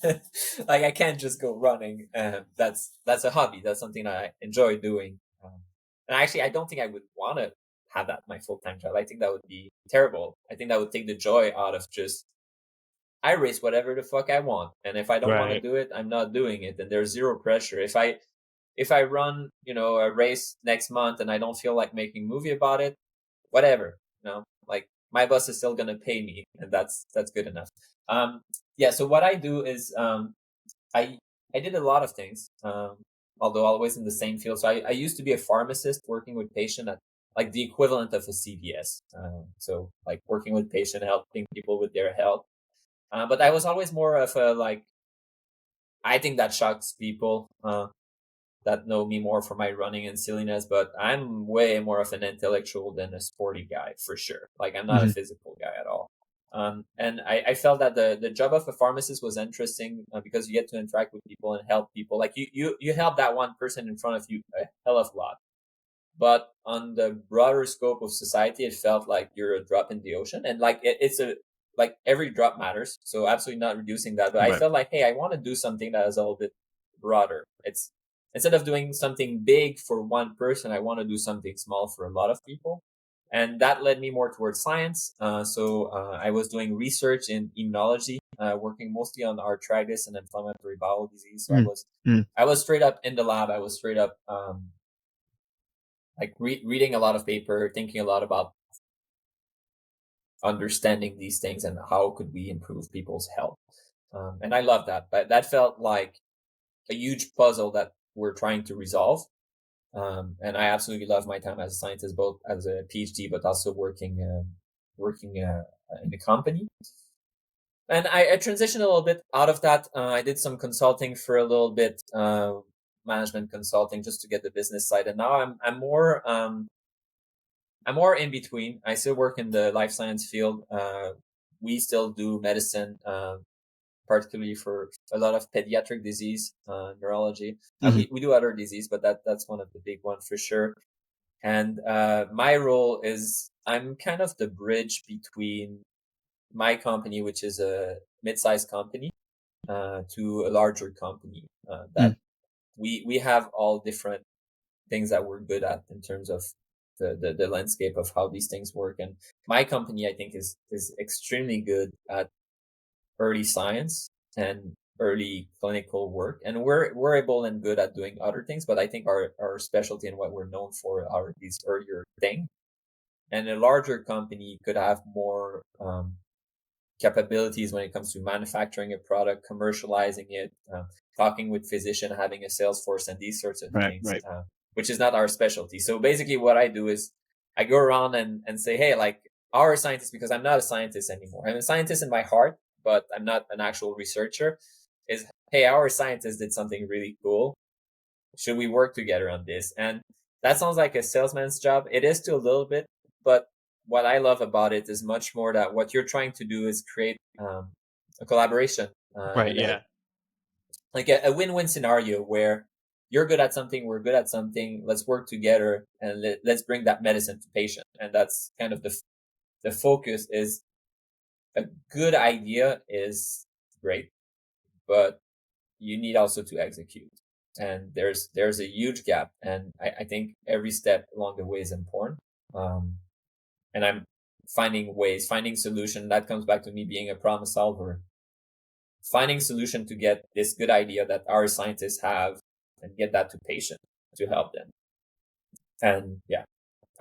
like, I can't just go running. That's a hobby. That's something I enjoy doing. And actually, I don't think I would want to have that my full-time job. I think that would be terrible. I think that would take the joy out of just, I race whatever the fuck I want, and if I don't want to do it, I'm not doing it, and there's zero pressure. If I run, a race next month and I don't feel like making a movie about it, whatever, like, my boss is still going to pay me, and that's good enough. Yeah. So what I do is I I did a lot of things, although always in the same field. So I used to be a pharmacist working with patient at like the equivalent of a CVS. So like working with patient, helping people with their health. But I was always more of a like, I think that shocks people that know me more for my running and silliness, but I'm way more of an intellectual than a sporty guy for sure. Like I'm not a Hmm. physical guy at all. And I felt that the job of a pharmacist was interesting because you get to interact with people and help people. Like you help that one person in front of you a hell of a lot. But on the broader scope of society, it felt like you're a drop in the ocean, and like it's a like every drop matters. So absolutely not reducing that, but I Right. felt like, hey, I want to do something that is a little bit broader. It's instead of doing something big for one person, I want to do something small for a lot of people, and that led me more towards science. So I was doing research in immunology, working mostly on arthritis and inflammatory bowel disease. So Mm. Mm. I was straight up in the lab. I was straight up like reading a lot of paper, thinking a lot about understanding these things and how could we improve people's health. And I love that, but that felt like a huge puzzle that we're trying to resolve. And I absolutely love my time as a scientist, both as a PhD, but also working in a company. And I transitioned a little bit out of that. I did some consulting for a little bit, management consulting, just to get the business side. And now I'm more in between. I still work in the life science field. We still do medicine, particularly for a lot of pediatric disease, neurology. Hmm. We do other disease, but that's one of the big ones for sure. And my role is I'm kind of the bridge between my company, which is a mid-sized company, to a larger company. Mm. That we have all different things that we're good at in terms of the landscape of how these things work. And my company, I think, is extremely good at early science and early clinical work. And we're able and good at doing other things, but I think our specialty and what we're known for are these earlier things. And a larger company could have more capabilities when it comes to manufacturing a product, commercializing it, talking with physician, having a sales force, and these sorts of Right. things, Right. which is not our specialty. So basically, what I do is I go around and say, hey, like our scientists, because I'm not a scientist anymore. I'm a scientist in my heart, but I'm not an actual researcher. Is hey, our scientists did something really cool. Should we work together on this? And that sounds like a salesman's job. It is to a little bit, but what I love about it is much more that what you're trying to do is create a collaboration Right. and Yeah. a win-win scenario where you're good at something, we're good at something. Let's work together and let's bring that medicine to patient. And that's kind of the focus. Is a good idea is great, but you need also to execute. And there's a huge gap. And I think every step along the way is important. Um, and I'm finding ways, finding solution. That comes back to me being a problem solver, finding solution to get this good idea that our scientists have and get that to patient to help them. And yeah,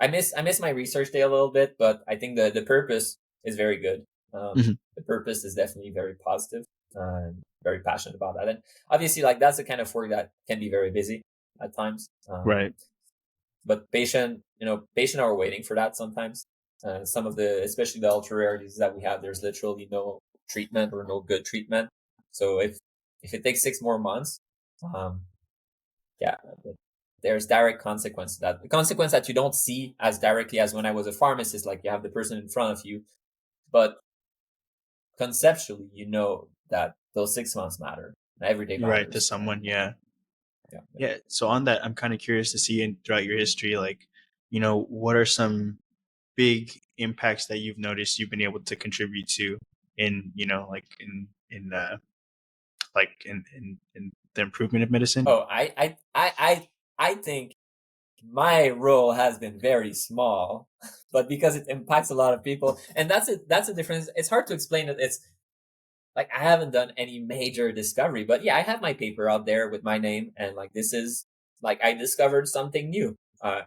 I miss my research day a little bit, but I think the purpose is very good. Hmm. The purpose is definitely very positive and very passionate about that. And obviously, like that's the kind of work that can be very busy at times. Right. But patient are waiting for that sometimes. Some of the, especially the ultra rare diseases that we have, there's literally no treatment or no good treatment. So if it takes 6 more months, um, yeah, there's direct consequence to that. The consequence that you don't see as directly as when I was a pharmacist, like you have the person in front of you, but conceptually, you know that those 6 months matter. Every day You're right to matters. someone. Yeah. Yeah. Yeah. So on that, I'm kind of curious to see throughout your history, like, what are some big impacts that you've noticed you've been able to contribute to in, like in the improvement of medicine? Oh, I think my role has been very small, but because it impacts a lot of people, and that's a difference. It's hard to explain it. It's like I haven't done any major discovery, but yeah, I have my paper out there with my name, and like this is like I discovered something new.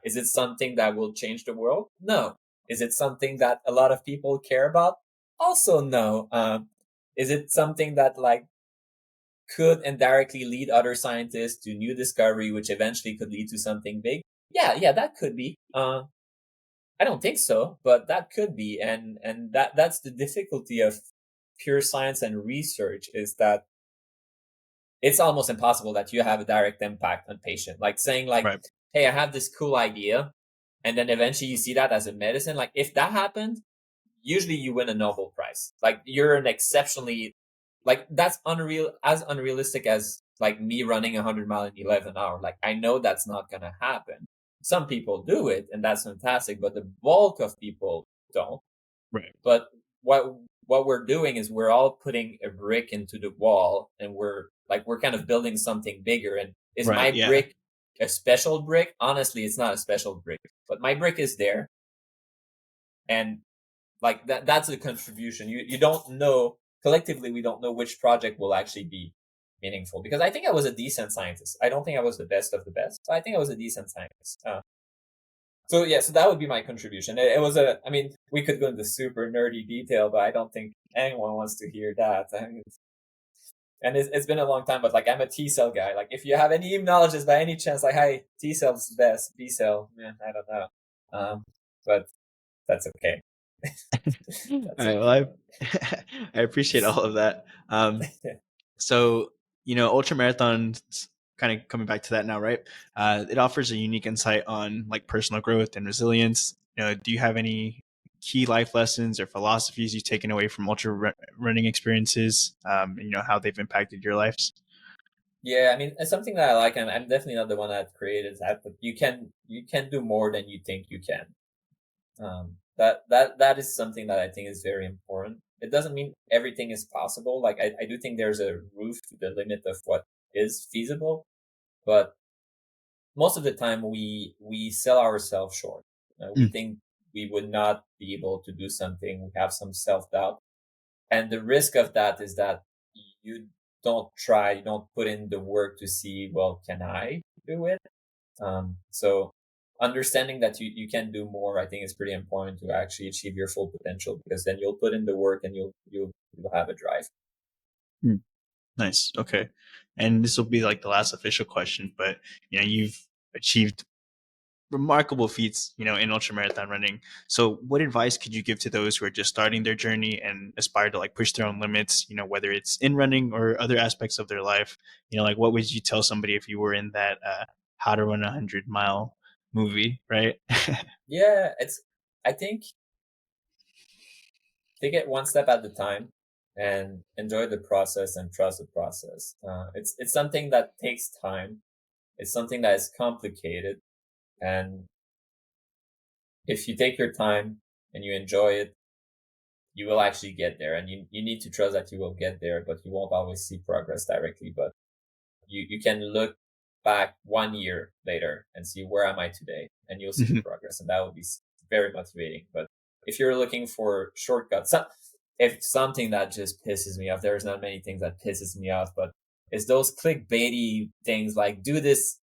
Is it something that will change the world? No. Is it something that a lot of people care about? Also, no. Is it something that like could indirectly lead other scientists to new discovery, which eventually could lead to something big? Yeah, that could be. I don't think so, but that could be, and that's the difficulty of pure science and research is that it's almost impossible that you have a direct impact on patient. Like saying like, Right. hey, I have this cool idea, and then eventually you see that as a medicine. Like if that happened, usually you win a Nobel Prize. Like you're an exceptionally like that's unrealistic as like me running 100 mile in 11 hour. Like I know that's not gonna happen. Some people do it, and that's fantastic, but the bulk of people don't. Right. But what we're doing is we're all putting a brick into the wall, and we're kind of building something bigger. And is Right. my Yeah. brick a special brick? Honestly, it's not a special brick, but my brick is there, and like that's a contribution. You don't know collectively. We don't know which project will actually be meaningful because I think I was a decent scientist. I don't think I was the best of the best, but I think I was a decent scientist. So yeah, so that would be my contribution. It was I mean, we could go into super nerdy detail, but I don't think anyone wants to hear that. I mean, and it's been a long time, but like I'm a T cell guy. Like if you have any knowledge by any chance, like, hey, T cell's the best. B cell, man, I don't know. But that's okay. All That's right. Well, okay. I appreciate all of that. So, ultra marathons, kind of coming back to that now, right? It offers a unique insight on like personal growth and resilience. Do you have any key life lessons or philosophies you've taken away from running experiences? How they've impacted your lives? Yeah, I mean, it's something that I like, and I'm definitely not the one that created that, but you can do more than you think you can. That is something that I think is very important. It doesn't mean everything is possible. Like I do think there's a roof to the limit of what is feasible, but most of the time we sell ourselves short. We Mm. think we would not be able to do something. We have some self doubt, and the risk of that is that you don't try, you don't put in the work to see, well, can I do it? So understanding that you can do more, I think is pretty important to actually achieve your full potential because then you'll put in the work and you'll have a drive. Mm. Nice. Okay. And this will be like the last official question, but you've achieved remarkable feats, in ultra marathon running. So what advice could you give to those who are just starting their journey and aspire to like push their own limits, whether it's in running or other aspects of their life? Like what would you tell somebody if you were in that How to Run a 100 mile movie, right? Yeah, I think take it one step at a time and enjoy the process and trust the process. It's something that takes time. It's something that is complicated, and if you take your time and you enjoy it, you will actually get there. And you need to trust that you will get there, but you won't always see progress directly. But you can look back 1 year later and see where am I today, and you'll see the progress, and that will be very motivating. But if you're looking for shortcuts, if something that just pisses me off, there's not many things that pisses me off, but it's those clickbaity things like do this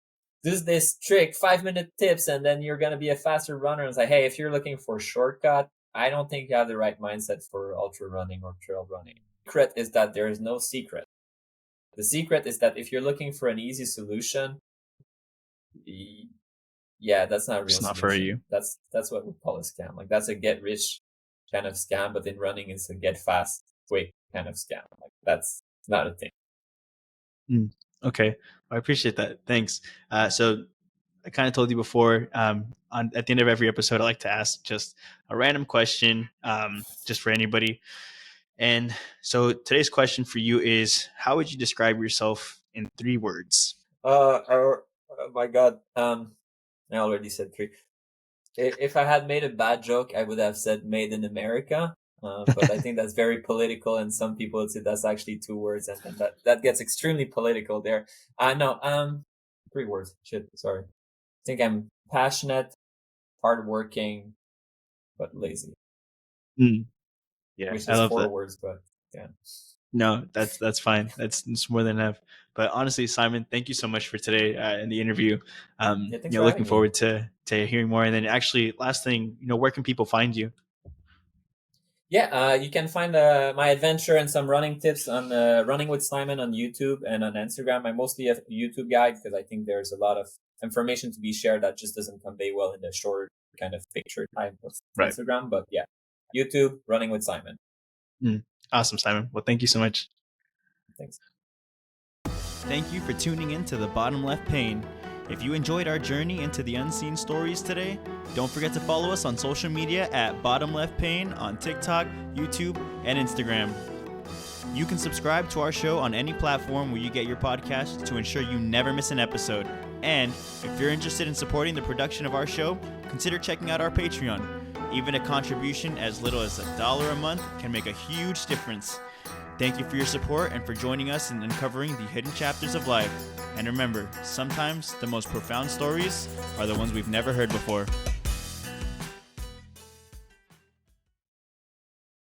trick, 5-minute tips, and then you're gonna be a faster runner. And it's like, hey, if you're looking for a shortcut, I don't think you have the right mindset for ultra running or trail running. Secret is that there is no secret. The secret is that if you're looking for an easy solution, yeah, that's not a real It's not for solution. you. That's what we call a scam. Like that's a get rich kind of scam, but in running it's a get fast quick kind of scam. Like that's not a thing. Mm. Okay. I appreciate that. Thanks. So I kind of told you before, at the end of every episode, I like to ask just a random question, just for anybody. And so today's question for you is, how would you describe yourself in 3 words? Oh my god. I already said three. If I had made a bad joke, I would have said "Made in America." But I think that's very political, and some people would say that's actually 2 words, and that gets extremely political there. No, 3 words. Shit, sorry. I think I'm passionate, hardworking, but lazy, Mm, yeah, which I is love four that. words, but yeah. No, that's fine. That's more than enough. But honestly, Simon, thank you so much for today in the interview. Yeah, thanks for Looking having me. forward to hearing more. And then, actually, last thing, where can people find you? Yeah, you can find my adventure and some running tips on Running with Simon on YouTube and on Instagram. I'm mostly a YouTube guy because I think there's a lot of information to be shared that just doesn't convey well in the short kind of picture type of Right. Instagram. But yeah, YouTube, Running with Simon. Awesome, Simon. Well, thank you so much. Thanks. Thank you for tuning in to the Bottom Left Pane. If you enjoyed our journey into the unseen stories today, don't forget to follow us on social media at Bottom Left Pane on TikTok, YouTube, and Instagram. You can subscribe to our show on any platform where you get your podcasts to ensure you never miss an episode. And if you're interested in supporting the production of our show, consider checking out our Patreon. Even a contribution as little as $1 a month can make a huge difference. Thank you for your support and for joining us in uncovering the hidden chapters of life. And remember, sometimes the most profound stories are the ones we've never heard before.